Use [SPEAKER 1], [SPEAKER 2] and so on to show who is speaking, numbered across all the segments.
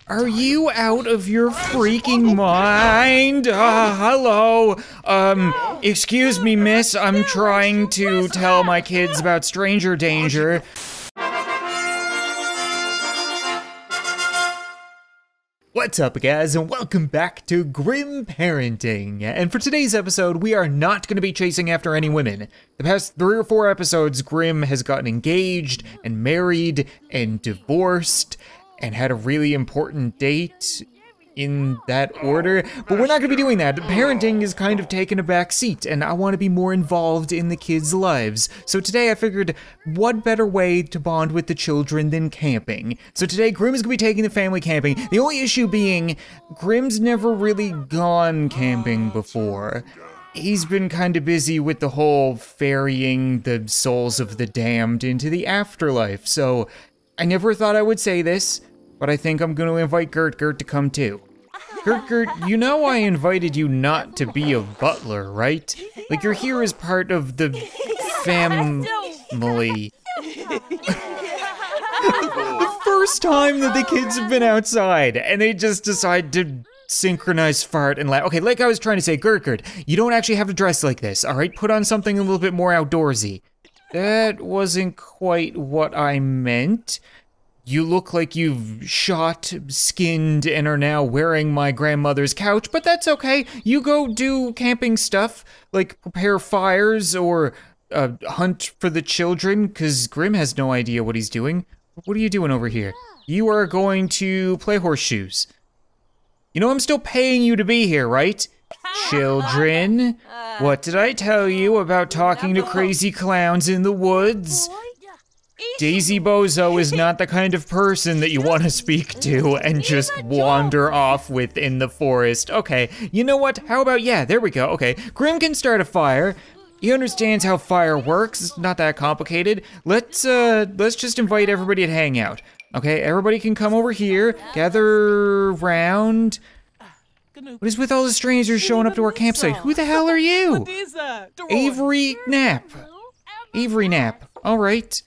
[SPEAKER 1] Are you out of your freaking mind? Hello. Excuse me, miss. I'm trying to tell my kids about stranger danger. What's up, guys, and welcome back to Grim Parenting. And for today's episode, we are not going to be chasing after any women. The past 3 or 4 episodes, Grim has gotten engaged and married and divorced and had a really important date in that order, but we're not gonna be doing that. Parenting is kind of taking a back seat, and I wanna be more involved in the kids' lives. So today I figured, what better way to bond with the children than camping? So today Grim is gonna be taking the family camping. The only issue being, Grim's never really gone camping before. He's been kind of busy with the whole ferrying the souls of the damned into the afterlife, so I never thought I would say this, but I think I'm gonna invite Gert to come too. Gert, you know I invited you not to be a butler, right? Like, you're here as part of the family. The first time that the kids have been outside, and they just decide to synchronize fart and laugh. Okay, like I was trying to say, Gert, you don't actually have to dress like this, all right? Put on something a little bit more outdoorsy. That wasn't quite what I meant. You look like you've shot, skinned, and are now wearing my grandmother's couch, but that's okay. You go do camping stuff, like prepare fires or hunt for the children, because Grim has no idea what he's doing. What are you doing over here? You are going to play horseshoes. You know I'm still paying you to be here, right? Children, what did I tell you about talking to crazy clowns in the woods? Daisy Bozo is not the kind of person that you want to speak to and just wander off with in the forest. Okay, you know what? How about, yeah, there we go. Okay, Grim can start a fire. He understands how fire works. It's not that complicated. Let's just invite everybody to hang out. Okay, everybody can come over here, gather around. What is with all the strangers showing up to our campsite? Who the hell are you? Avery Knapp. Avery Knapp, all right.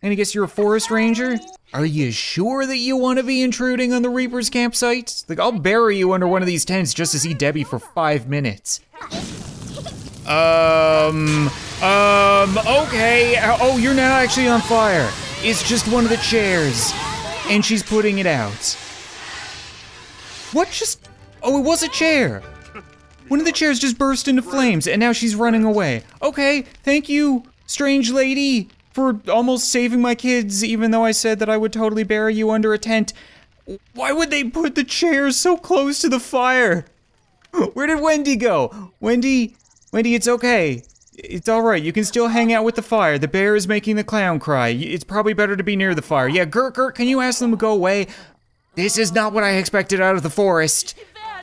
[SPEAKER 1] And I guess you're a forest ranger? Are you sure that you want to be intruding on the Reaper's campsite? Like, I'll bury you under one of these tents just to see Debbie for 5 minutes. Okay. Oh, you're now actually on fire. It's just one of the chairs, and she's putting it out. What just, oh, it was a chair. One of the chairs just burst into flames, and now she's running away. Okay, thank you, strange lady, for almost saving my kids, even though I said that I would totally bury you under a tent. Why would they put the chairs so close to the fire? Where did Wendy go? Wendy, it's okay. It's all right, you can still hang out with the fire. The bear is making the clown cry. It's probably better to be near the fire. Yeah, Gert, can you ask them to go away? This is not what I expected out of the forest.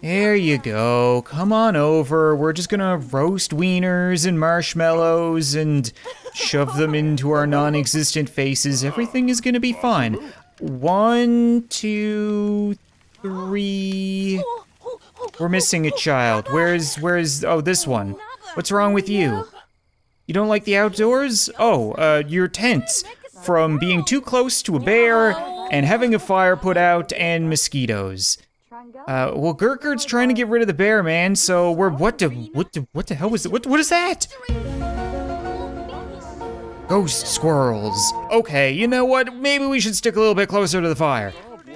[SPEAKER 1] There you go, come on over. We're just gonna roast wieners and marshmallows and shove them into our non-existent faces. Everything is gonna be fine. 1, 2, 3. We're missing a child. Where's, oh, this one. What's wrong with you? You don't like the outdoors? Oh, you're tense from being too close to a bear and having a fire put out and mosquitoes. Well, Gert's trying to get rid of the bear, man, so we're, what the hell was it? What is that? Ghost squirrels. Okay, you know what? Maybe we should stick a little bit closer to the fire.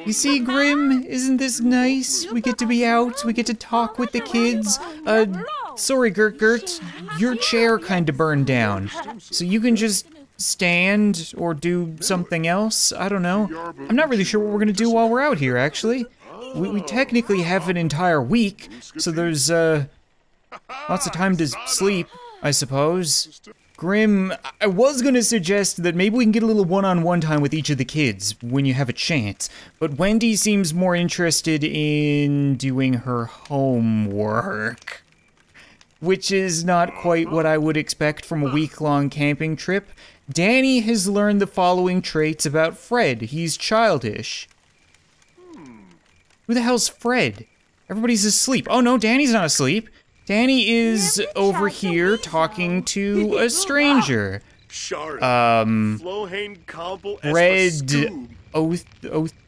[SPEAKER 1] You see, Grim, isn't this nice? We get to be out, we get to talk with the kids. Sorry, Gert, your chair kind of burned down. So you can just stand or do something else? I don't know. I'm not really sure what we're gonna do while we're out here, actually. We technically have an entire week, so there's lots of time to sleep, I suppose. Grim, I was gonna suggest that maybe we can get a little one-on-one time with each of the kids when you have a chance, but Wendy seems more interested in doing her homework, which is not quite what I would expect from a week-long camping trip. Danny has learned the following traits about Fred. He's childish. Who the hell's Fred? Everybody's asleep. Oh no, Danny's not asleep. Danny is over here talking to a stranger. Fred Othpedo?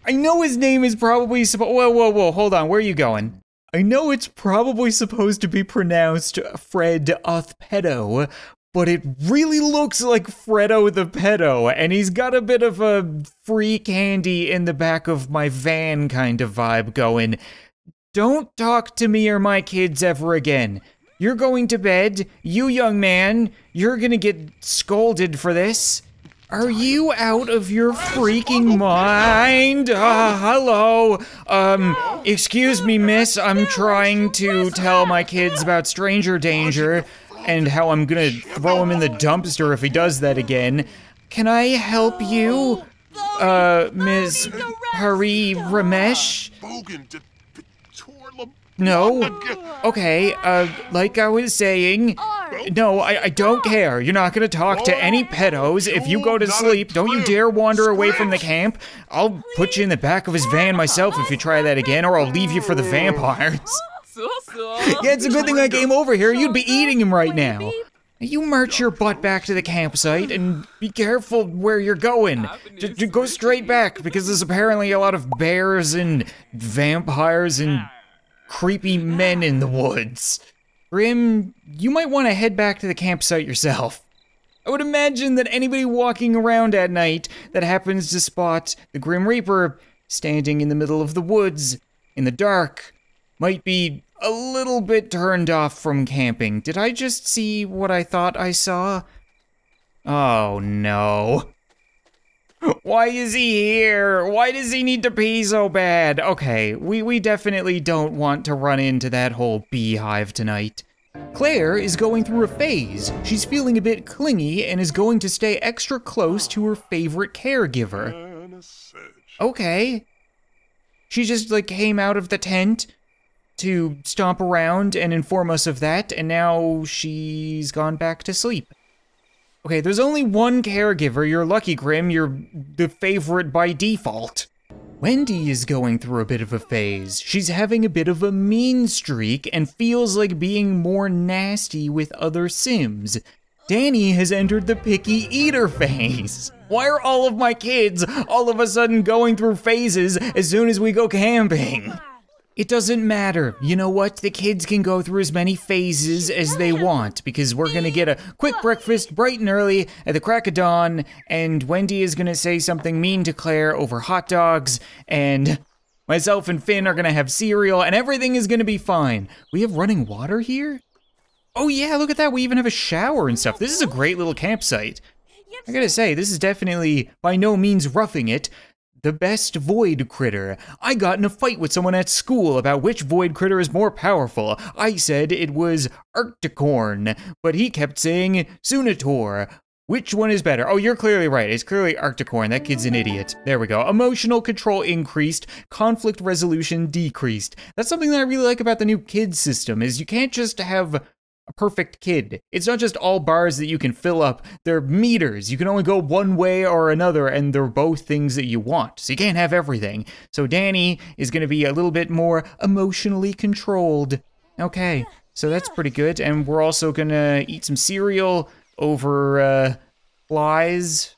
[SPEAKER 1] I know his name is probably whoa, hold on, where are you going? I know it's probably supposed to be pronounced Fred Othpedo, but it really looks like Fredo the Pedo, and he's got a bit of a free candy in the back of my van kind of vibe going. Don't talk to me or my kids ever again. You're going to bed, you young man, you're gonna get scolded for this. Are you out of your freaking mind? Hello. Excuse me, miss, I'm trying to tell my kids about stranger danger and how I'm gonna throw him in the dumpster if he does that again. Can I help you, Ms. Hari Ramesh? No? Okay, like I was saying, no, I don't care. You're not gonna talk to any pedos. If you go to sleep, don't you dare wander away from the camp. I'll put you in the back of his van myself if you try that again, or I'll leave you for the vampires. Yeah, it's a good thing I came over here. You'd be eating him right now. You march your butt back to the campsite and be careful where you're going. Just go straight back, because there's apparently a lot of bears and vampires and creepy men in the woods. Grim, you might want to head back to the campsite yourself. I would imagine that anybody walking around at night that happens to spot the Grim Reaper standing in the middle of the woods in the dark might be a little bit turned off from camping. Did I just see what I thought I saw? Oh no. Why is he here? Why does he need to pee so bad? Okay, we definitely don't want to run into that whole beehive tonight. Claire is going through a phase. She's feeling a bit clingy and is going to stay extra close to her favorite caregiver. Okay. She just like came out of the tent to stomp around and inform us of that, and now she's gone back to sleep. Okay, there's only one caregiver. You're lucky, Grim. You're the favorite by default. Wendy is going through a bit of a phase. She's having a bit of a mean streak and feels like being more nasty with other Sims. Danny has entered the picky eater phase. Why are all of my kids all of a sudden going through phases as soon as we go camping? It doesn't matter. You know what? The kids can go through as many phases as they want, because we're gonna get a quick breakfast bright and early at the crack of dawn, and Wendy is gonna say something mean to Claire over hot dogs, and myself and Finn are gonna have cereal, and everything is gonna be fine. We have running water here? Oh yeah, look at that. We even have a shower and stuff. This is a great little campsite. I gotta say, this is definitely by no means roughing it. The best void critter. I got in a fight with someone at school about which void critter is more powerful. I said it was Arcticorn, but he kept saying Sunator. Which one is better? Oh, you're clearly right. It's clearly Arcticorn. That kid's an idiot. There we go. Emotional control increased, conflict resolution decreased. That's something that I really like about the new kid system, is you can't just have a perfect kid. It's not just all bars that you can fill up. They're meters. You can only go one way or another, and they're both things that you want. So you can't have everything. So Danny is gonna be a little bit more emotionally controlled. Okay, so that's pretty good. And we're also gonna eat some cereal over flies.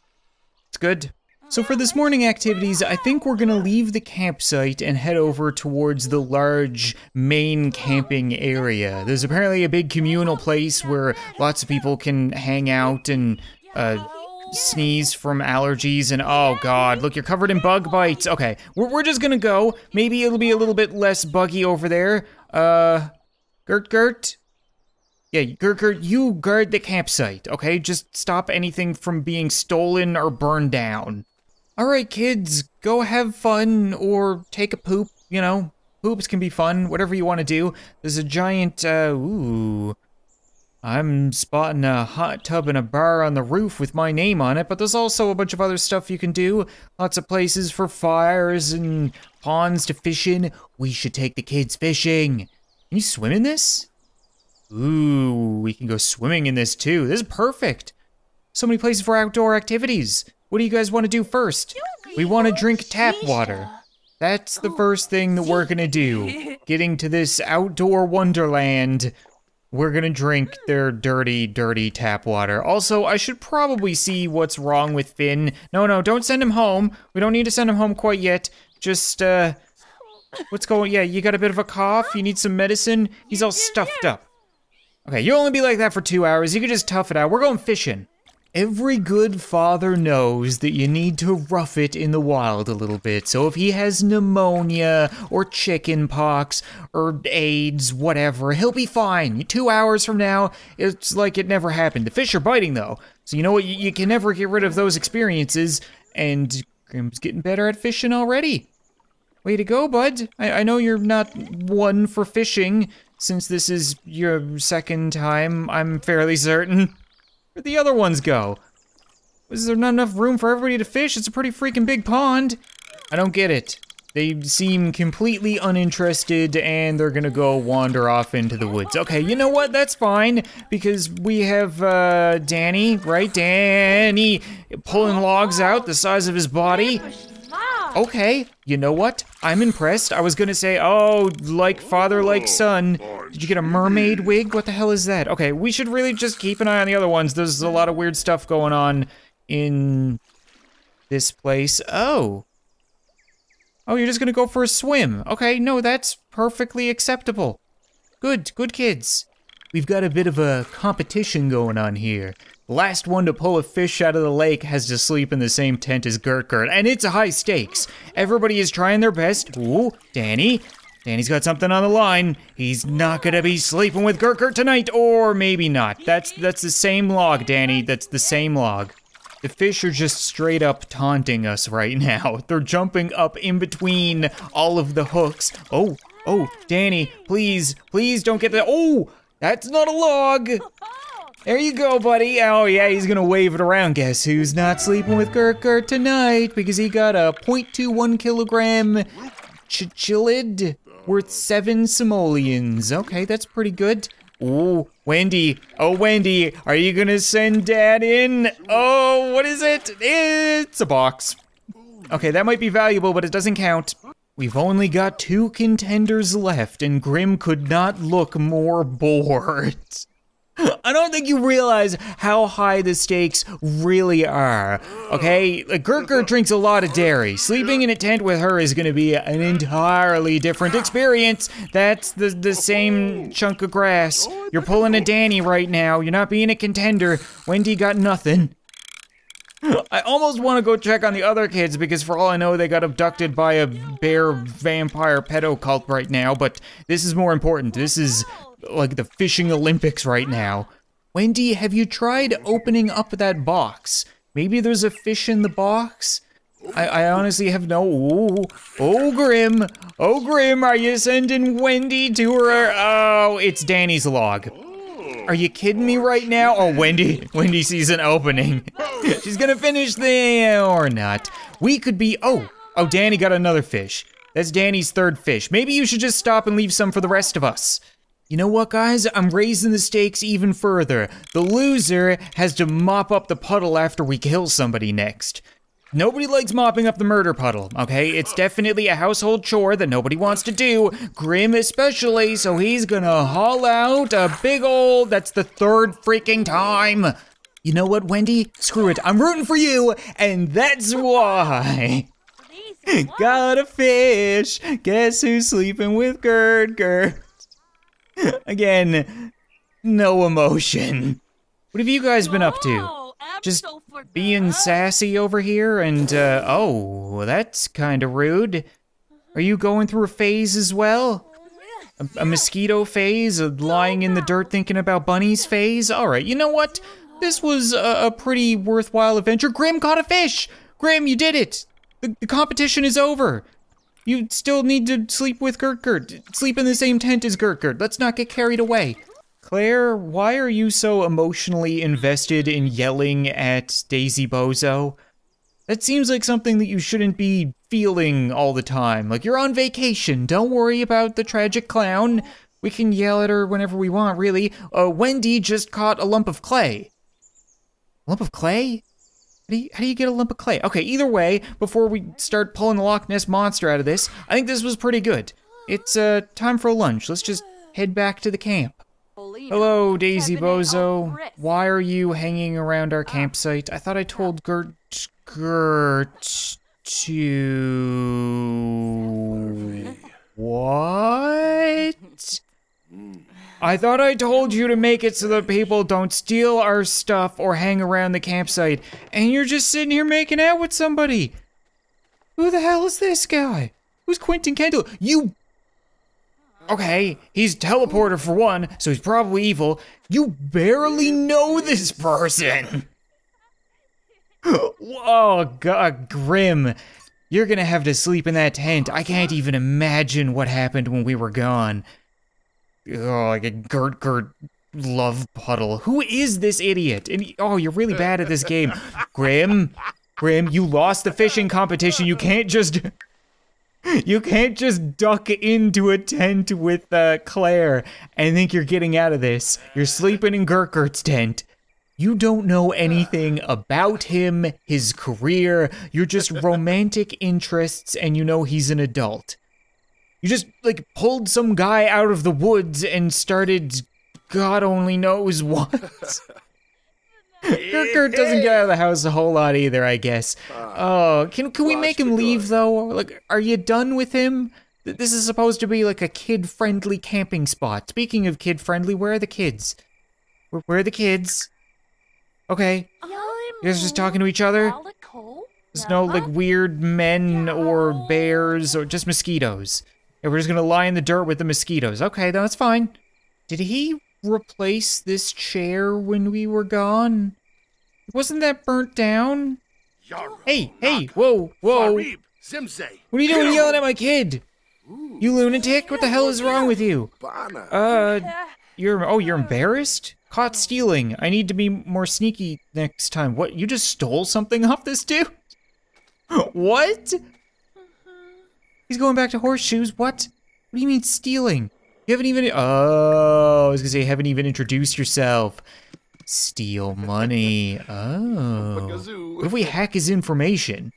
[SPEAKER 1] It's good. So for this morning activities, I think we're gonna leave the campsite and head over towards the large main camping area. There's apparently a big communal place where lots of people can hang out and sneeze from allergies, and oh god, look, you're covered in bug bites. Okay, we're just gonna go. Maybe it'll be a little bit less buggy over there. Gert? Yeah, Gert, you guard the campsite, okay? Just stop anything from being stolen or burned down. All right, kids, go have fun or take a poop, you know. Poops can be fun, whatever you want to do. There's a giant, ooh. I'm spotting a hot tub and a bar on the roof with my name on it, but there's also a bunch of other stuff you can do. Lots of places for fires and ponds to fish in. We should take the kids fishing. Can you swim in this? Ooh, we can go swimming in this too. This is perfect. So many places for outdoor activities. What do you guys want to do first? We want to drink tap water. That's the first thing that we're gonna do. Getting to this outdoor wonderland. We're gonna drink their dirty, dirty tap water. Also, I should probably see what's wrong with Finn. No, don't send him home. We don't need to send him home quite yet. Just, what's going, yeah, you got a bit of a cough? You need some medicine? He's all stuffed up. Okay, you'll only be like that for 2 hours. You can just tough it out. We're going fishing. Every good father knows that you need to rough it in the wild a little bit. So if he has pneumonia or chicken pox or AIDS, whatever, he'll be fine. 2 hours from now, it's like it never happened. The fish are biting though. So you know what, you can never get rid of those experiences. And Grim's getting better at fishing already. Way to go, bud. I know you're not one for fishing, since this is your second time, I'm fairly certain. Where'd the other ones go? Was there not enough room for everybody to fish? It's a pretty freaking big pond. I don't get it. They seem completely uninterested and they're gonna go wander off into the woods. Okay, you know what? That's fine because we have Danny, right? Danny pulling logs out the size of his body. Okay, you know what? I'm impressed. I was gonna say, oh, like father, like son. Did you get a mermaid wig? What the hell is that? Okay, we should really just keep an eye on the other ones. There's a lot of weird stuff going on in this place. Oh, you're just gonna go for a swim. Okay, no, that's perfectly acceptable. Good kids. We've got a bit of a competition going on here. The last one to pull a fish out of the lake has to sleep in the same tent as Gert, and it's high stakes. Everybody is trying their best. Ooh, Danny's got something on the line. He's not gonna be sleeping with Gert tonight, or maybe not. That's the same log, Danny, that's the same log. The fish are just straight up taunting us right now. They're jumping up in between all of the hooks. Oh, Danny, please don't get that. Oh, that's not a log. There you go, buddy. Oh yeah, he's gonna wave it around. Guess who's not sleeping with Gert tonight? Because he got a 0.21 kilogram chichlid worth 7 simoleons. Okay, that's pretty good. Ooh, Wendy. Oh, Wendy, are you gonna send Dad in? Oh, what is it? It's a box. Okay, that might be valuable, but it doesn't count. We've only got 2 contenders left, and Grim could not look more bored. I don't think you realize how high the stakes really are, okay? Like, Gert drinks a lot of dairy. Sleeping in a tent with her is gonna be an entirely different experience. That's the same chunk of grass. You're pulling a Danny right now. You're not being a contender. Wendy got nothing. I almost want to go check on the other kids because for all I know, they got abducted by a bear vampire pedo cult right now, but this is more important. This is like the fishing Olympics right now. Wendy, have you tried opening up that box? Maybe there's a fish in the box? I honestly have no. Oh, Grim, are you sending Wendy to her? Oh, it's Danny's log. Are you kidding me right now? Oh, Wendy sees an opening. She's gonna finish or not. We could be, oh, Danny got another fish. That's Danny's 3rd fish. Maybe you should just stop and leave some for the rest of us. You know what, guys? I'm raising the stakes even further. The loser has to mop up the puddle after we kill somebody next. Nobody likes mopping up the murder puddle, okay? It's definitely a household chore that nobody wants to do, Grim especially, so he's gonna haul out a big old, that's the 3rd freaking time. You know what, Wendy? Screw it, I'm rooting for you, and that's why. Got a fish, guess who's sleeping with Gert? Again, no emotion. What have you guys been up to? Just being sassy over here and, oh, that's kind of rude. Are you going through a phase as well? A mosquito phase? A lying in the dirt thinking about bunnies phase? All right, you know what? This was a pretty worthwhile adventure. Grim caught a fish! Grim, you did it! The competition is over. You still need to sleep with Gert. Sleep in the same tent as Gert. Let's not get carried away. Claire, why are you so emotionally invested in yelling at Daisy Bozo? That seems like something that you shouldn't be feeling all the time. Like, you're on vacation. Don't worry about the tragic clown. We can yell at her whenever we want, really. Wendy just caught a lump of clay. Lump of clay? How do you get a lump of clay? Okay, either way, before we start pulling the Loch Ness Monster out of this, I think this was pretty good. It's time for lunch. Let's just head back to the camp. Hello, Daisy Bozo. Why are you hanging around our campsite? I thought I told Gert to... What? I thought I told you to make it so that people don't steal our stuff or hang around the campsite, and you're just sitting here making out with somebody. Who the hell is this guy? Who's Quentin Kendall? You... Okay, he's a teleporter for one, so he's probably evil. You barely know this person. Oh, God, Grim. You're gonna have to sleep in that tent. I can't even imagine what happened when we were gone. Oh, like a Gert love puddle. Who is this idiot? And oh, you're really bad at this game. Grim, you lost the fishing competition. You can't just duck into a tent with Claire and think you're getting out of this. You're sleeping in Gert's tent. You don't know anything about him, his career. You're just romantic interests, and you know he's an adult. You just, like, pulled some guy out of the woods and started God only knows what. Gert doesn't get out of the house a whole lot either, I guess. Oh, can we make him leave, though? Like, are you done with him? This is supposed to be, like, a kid-friendly camping spot. Speaking of kid-friendly, where are the kids? Where are the kids? Okay. You guys are just talking to each other? There's no, like, weird men or bears or just mosquitoes. And we're just gonna lie in the dirt with the mosquitoes. Okay, that's fine. Did he replace this chair when we were gone? Wasn't that burnt down? Hey, whoa. What are you doing yelling at my kid? You lunatic, what the hell is wrong with you? You're embarrassed? Caught stealing. I need to be more sneaky next time. What, you just stole something off this dude? What? He's going back to horseshoes, what? What do you mean stealing? You haven't even, oh, I was gonna say you haven't even introduced yourself. Steal money, oh. What if we hack his information?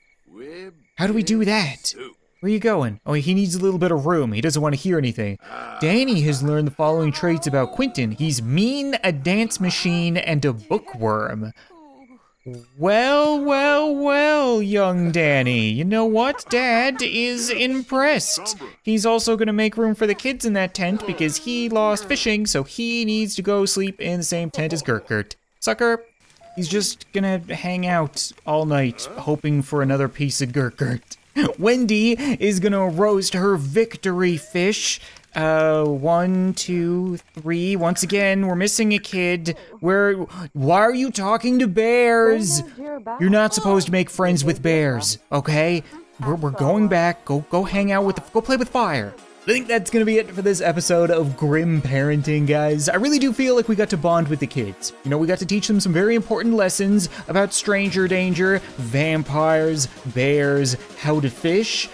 [SPEAKER 1] How do we do that? Where are you going? Oh, he needs a little bit of room. He doesn't want to hear anything. Danny has learned the following traits about Quentin. He's mean, a dance machine, and a bookworm. Well, young Danny. You know what? Dad is impressed. He's also gonna make room for the kids in that tent because he lost fishing, so he needs to go sleep in the same tent as Gert. Sucker. He's just gonna hang out all night, hoping for another piece of Gert. Wendy is gonna roast her victory fish. 1, 2, 3. Once again, we're missing a kid. Why are you talking to bears? You're not supposed to make friends with bears, okay? We're going back. Go hang out go play with fire. I think that's gonna be it for this episode of Grim Parenting, guys. I really do feel like we got to bond with the kids. You know, we got to teach them some very important lessons about stranger danger, vampires, bears, how to fish.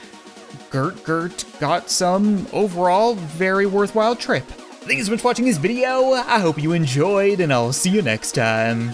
[SPEAKER 1] Gert got some overall very worthwhile trip. Thank you so much for watching this video. I hope you enjoyed, and I'll see you next time.